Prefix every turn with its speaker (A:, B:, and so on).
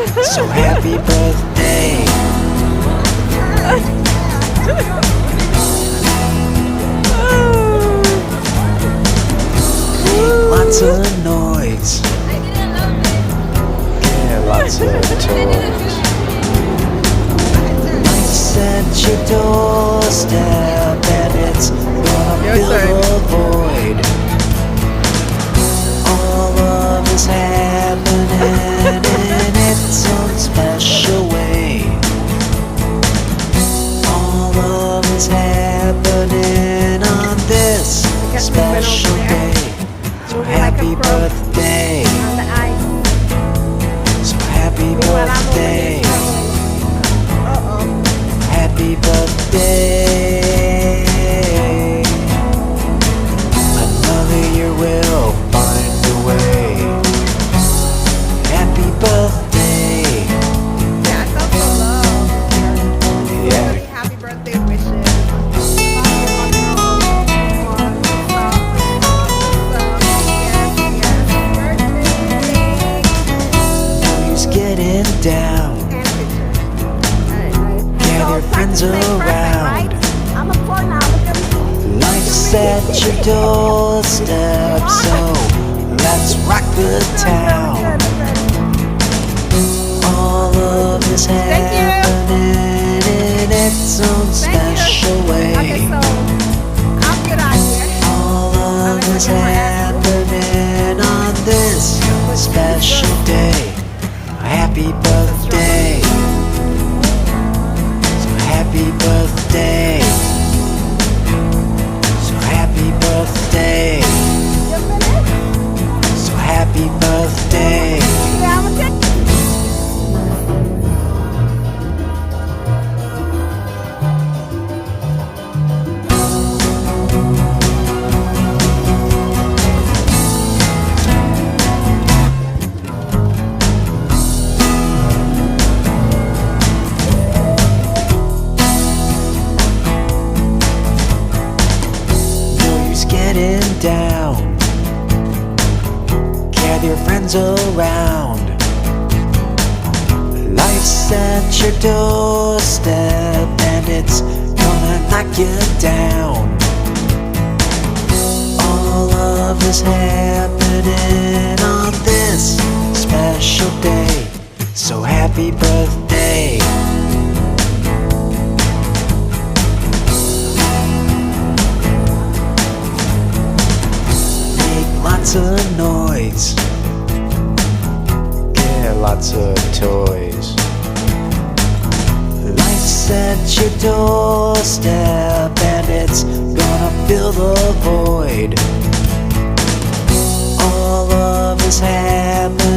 A: So happy birthday. Lots of noise. Yeah, lots of toys. Life's at your doorstep and it's gonna fill a void. All of it's happening in its own special way. All of it's happening on this special day. So happy birthday. So happy birthday. Happy birthday. Another year will find a way. Happy birthday.
B: Yeah, I felt so loved.
A: Yeah.
B: Happy birthday wishes.
A: Getting down, gather friends around. Life's at your doorstep, so let's rock the town. All of this happening in its own special way. All of this happening on this special day. Happy birthday. So happy birthday. So happy birthday. So happy birthday. Getting down, gather your friends around. Life's at your doorstep and it's gonna knock you down. All of this happening on this special day. So happy birthday. Lots of noise. Yeah, lots of toys. Life's at your doorstep and it's gonna fill the void. All of us happen